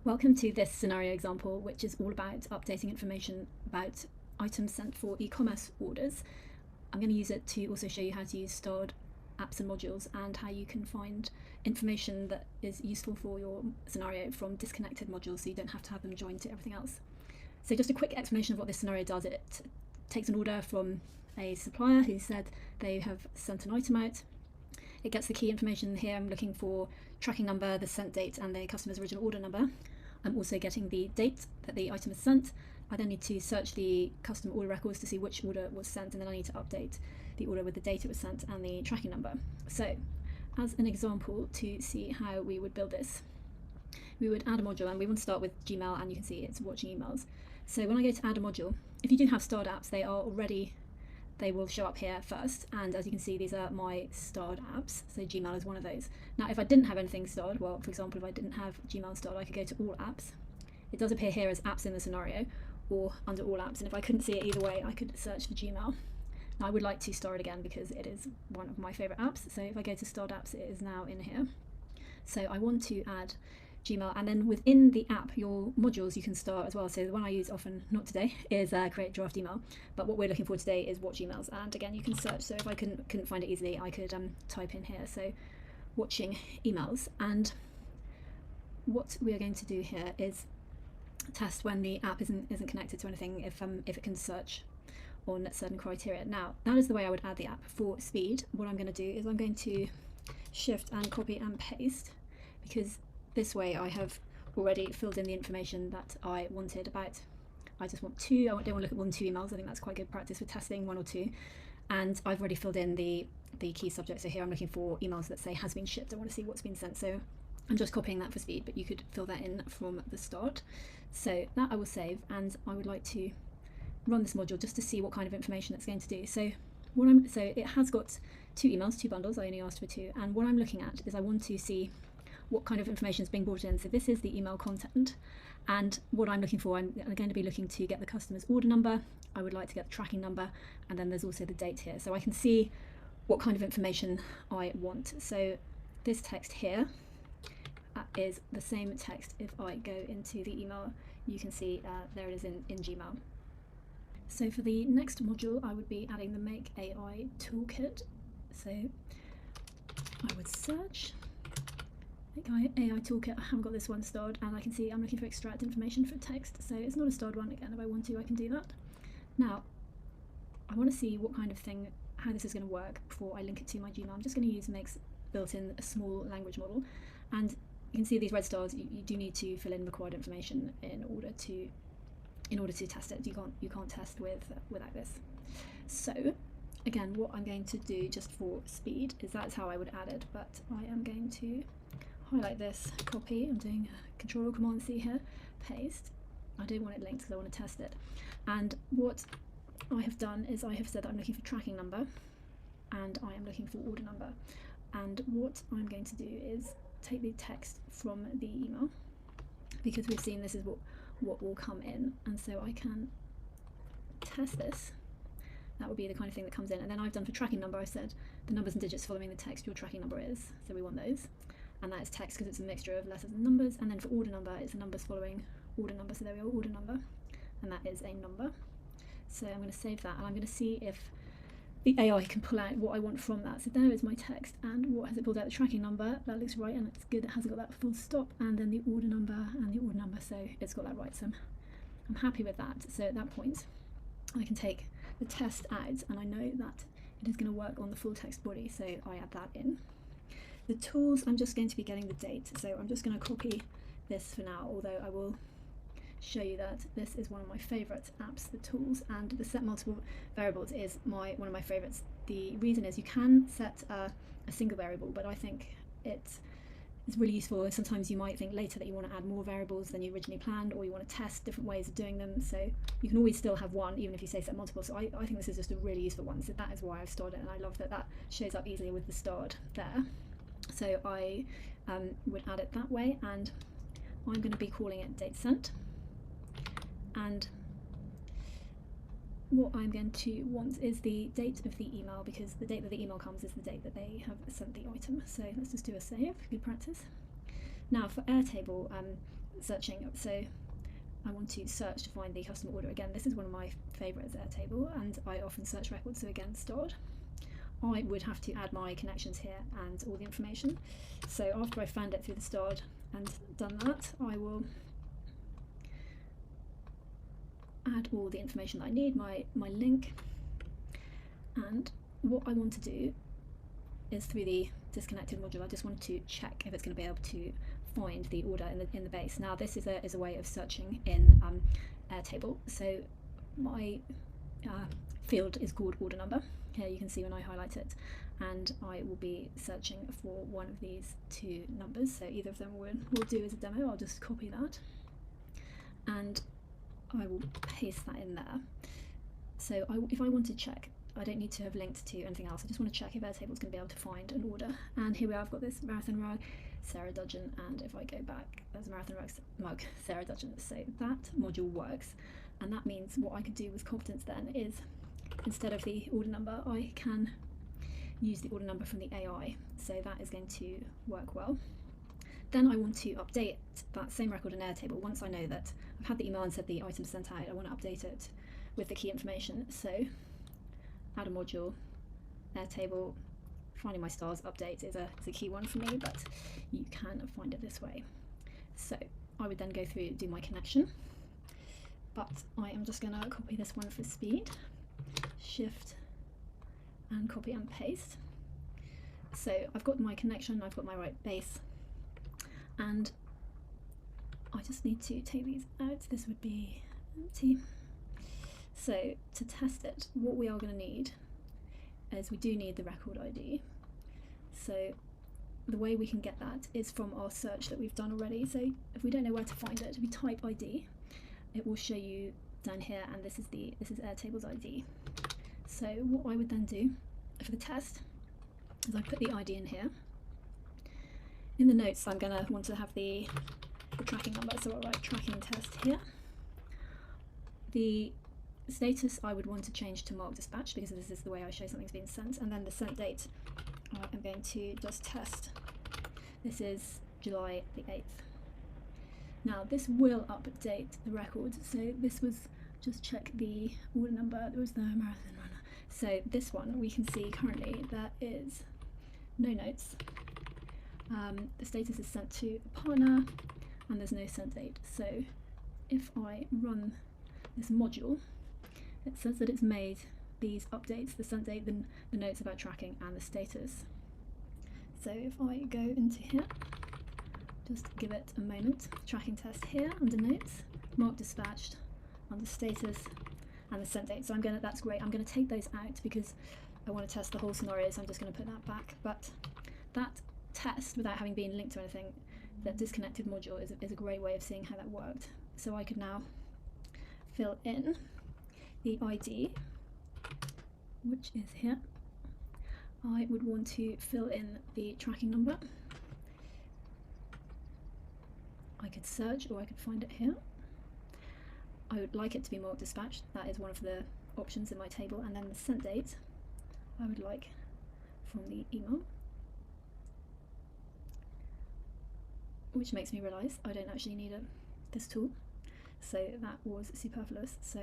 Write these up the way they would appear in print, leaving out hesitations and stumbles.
Welcome to this scenario example, which is all about updating information about items sent for e-commerce orders. I'm going to use it to also show you how to use starred apps and modules and how you can find information that is useful for your scenario from disconnected modules so you don't have to have them joined to everything else. So just a quick explanation of what this scenario does. It takes an order from a supplier who said they have sent an item out. It gets the key information here. I'm looking for tracking number, the sent date, and the customer's original order number. I'm also getting the date that the item is sent. I then need to search the customer order records to see which order was sent, and then I need to update the order with the date it was sent and the tracking number. So, as an example to see how we would build this, we would add a module, and we want to start with Gmail, and you can see it's watching emails. So when I go to add a module, if you do have starred apps, they will show up here first, and as you can see, these are my starred apps, so Gmail is one of those. Now if I didn't have anything starred, well, for example, if I didn't have Gmail starred, I could go to all apps. It does appear here as apps in the scenario, or under all apps, and if I couldn't see it either way, I could search for Gmail. Now I would like to star it again because it is one of my favourite apps, so if I go to starred apps, it is now in here. So I want to add Gmail, and then within the app, your modules you can star as well. So the one I use often, not today, is create draft email, but what we're looking for today is watch emails, and again you can search. So if I couldn't find it easily, I could type in here, so watching emails, and what we are going to do here is test when the app isn't connected to anything, if it can search on certain criteria. Now that is the way I would add the app. For speed, what I'm going to do is I'm going to shift and copy and paste, because this way I have already filled in the information that I wanted about. I just want two. I don't want to look at 1 or 2 emails. I think that's quite good practice for testing 1 or 2. And I've already filled in the key subject. So here I'm looking for emails that say has been shipped. I want to see what's been sent. So I'm just copying that for speed, but you could fill that in from the start. So that I will save, and I would like to run this module just to see what kind of information it's going to do. So it has got 2 emails, 2 bundles. I only asked for 2. And what I'm looking at is I want to see what kind of information is being brought in. So this is the email content, and what I'm looking for, I'm going to be looking to get the customer's order number. I would like to get the tracking number, and then there's also the date here, so I can see what kind of information I want. So this text here is the same text. If I go into the email, you can see there it is in Gmail. So for the next module, I would be adding the Make AI toolkit. So I would search AI toolkit. I haven't got this one starred, and I can see I'm looking for extract information for text, so it's not a starred one. Again, if I want to, I can do that. Now I want to see what kind of thing, how this is going to work before I link it to my Gmail. I'm just going to use Make's built-in a small language model, and you can see these red stars. You do need to fill in required information in order to test it. You can't test without this. So again, what I'm going to do just for speed is that's how I would add it, but I am going to highlight this, copy. I'm doing Control or Command C here, paste. I don't want it linked because I want to test it. And what I have done is I have said that I'm looking for tracking number, and I am looking for order number. And what I'm going to do is take the text from the email, because we've seen this is what will come in, and so I can test this. That would be the kind of thing that comes in. And then I've done for tracking number, I said the numbers and digits following the text your tracking number is, so we want those. And that is text because it's a mixture of letters and numbers. And then for order number, it's the numbers following order number. So there we are, order number, and that is a number. So I'm going to save that, and I'm going to see if the AI can pull out what I want from that. So there is my text, and what has it pulled out? The tracking number. That looks right, and it's good. It hasn't got that full stop, and then the order number and the order number. So it's got that right. So I'm happy with that. So at that point, I can take the test out, and I know that it is going to work on the full text body. So I add that in. The tools, I'm just going to be getting the date, so I'm just going to copy this for now, although I will show you that this is one of my favourite apps, the tools, and the set multiple variables is one of my favourites. The reason is you can set a single variable, but I think it's really useful. Sometimes you might think later that you want to add more variables than you originally planned, or you want to test different ways of doing them, so you can always still have one even if you say set multiple. So I think this is just a really useful one, so that is why I've starred it, and I love that shows up easily with the starred there. So I would add it that way, and I'm going to be calling it date sent, and what I'm going to want is the date of the email, because the date that the email comes is the date that they have sent the item. So let's just do a save, good practice. Now for Airtable searching, so I want to search to find the customer order. Again, this is one of my favourites, Airtable, and I often search records. So again, start. I would have to add my connections here and all the information. So after I found it through the start and done that, I will add all the information that I need, my link, and what I want to do is through the disconnected module, I just want to check if it's going to be able to find the order in the base. Now this is a way of searching in Airtable. So my field is called order number. Here you can see when I highlight it, and I will be searching for one of these two numbers. So either of them will do as a demo. I'll just copy that and I will paste that in there. So if I want to check, I don't need to have linked to anything else. I just want to check if Airtable is going to be able to find an order. And here we are, I've got this marathon rug, Sarah Dudgeon, and if I go back, there's a marathon rug mug, Sarah Dudgeon. So that module works, and that means what I could do with confidence then is, instead of the order number, I can use the order number from the AI. So that is going to work well. Then I want to update that same record in Airtable. Once I know that I've had the email and said the item's sent out, I want to update it with the key information. So add a module, Airtable, finding my stars update is a key one for me, but you can find it this way. So I would then go through, do my connection, but I am just going to copy this one for speed, shift and copy and paste. So I've got my connection, I've got my right base, and I just need to take these out. This would be empty. So to test it, what we are going to need is we do need the record ID. So the way we can get that is from our search that we've done already. So if we don't know where to find it, we type ID, it will show you down here, and this is Airtable's ID. So what I would then do for the test is I put the ID in here. In the notes, I'm going to want to have the tracking number, so I'll write tracking test here. The status I would want to change to mark dispatch, because this is the way I show something's been sent, and then the sent date I'm going to just test. This is July the 8th. Now this will update the record, so this was just check the order number, there was the marathon runner. So this one we can see currently there is no notes. The status is sent to a partner and there's no sent date. So if I run this module, it says that it's made these updates, the sent date, the notes about tracking, and the status. So if I go into here, just give it a moment, tracking test here under notes, mark dispatched, under status, and the sent date. So that's great. I'm going to take those out because I want to test the whole scenario, so I'm just going to put that back. But that test, without having been linked to anything, that disconnected module is a great way of seeing how that worked. So I could now fill in the ID, which is here. I would want to fill in the tracking number. I could search, or I could find it here. I would like it to be marked dispatched. That is one of the options in my table. And then the sent date I would like from the email, which makes me realise I don't actually need this tool, so that was superfluous. So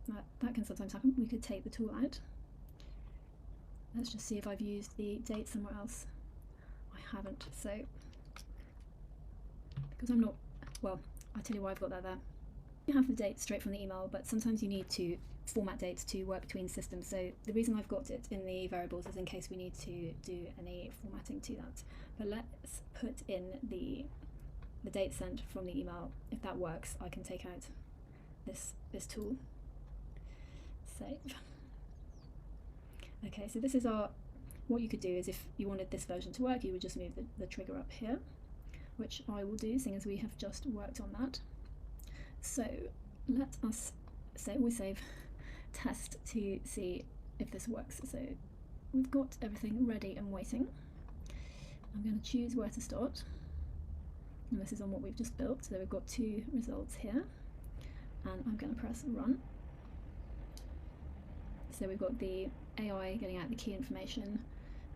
that can sometimes happen. We could take the tool out. Let's just see if I've used the date somewhere else. I haven't, so because I'm not, well, I'll tell you why I've got that there. You have the date straight from the email, but sometimes you need to format dates to work between systems. So the reason I've got it in the variables is in case we need to do any formatting to that. But let's put in the date sent from the email. If that works, I can take out this tool. Save. Okay, so this is what you could do is if you wanted this version to work, you would just move the trigger up here, which I will do, seeing as we have just worked on that. So let us always save test to see if this works. So we've got everything ready and waiting. I'm going to choose where to start, and this is on what we've just built. So we've got 2 results here, and I'm going to press run. So we've got the AI getting out the key information,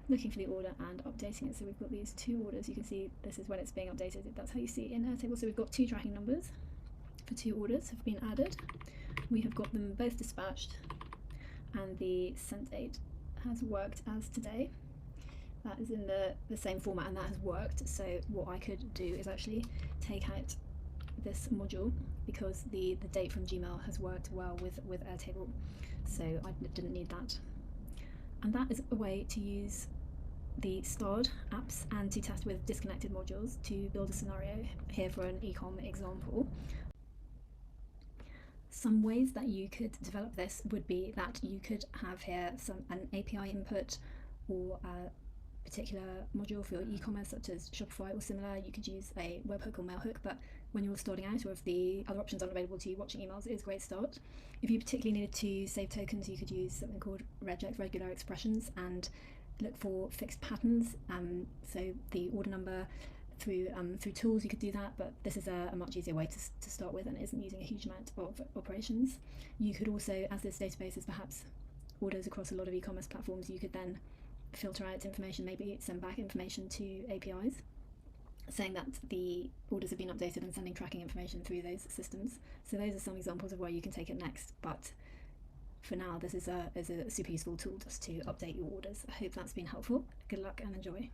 looking for the order and updating it. So we've got these 2 orders. You can see this is when it's being updated. That's how you see it in Airtable. So we've got 2 tracking numbers for 2 orders have been added. We have got them both dispatched, and the sent date has worked as today. That is in the same format, and that has worked. So what I could do is actually take out this module, because the date from Gmail has worked well with Airtable, so I didn't need that. And that is a way to use the starred apps and to test with disconnected modules to build a scenario here for an ecom example. Some ways that you could develop this would be that you could have here an API input or a particular module for your e-commerce, such as Shopify or similar. You could use a webhook or mailhook, but when you're starting out, or if the other options aren't available to you, watching emails is a great start. If you particularly needed to save tokens, you could use something called regex, regular expressions, and look for fixed patterns. So the order number through tools, you could do that, but this is a much easier way to start with, and it isn't using a huge amount of operations. You could also, as this database is perhaps orders across a lot of e-commerce platforms, you could then filter out information, maybe send back information to APIs saying that the orders have been updated and sending tracking information through those systems. So those are some examples of where you can take it next, but for now this is a super useful tool just to update your orders. I hope that's been helpful. Good luck and enjoy.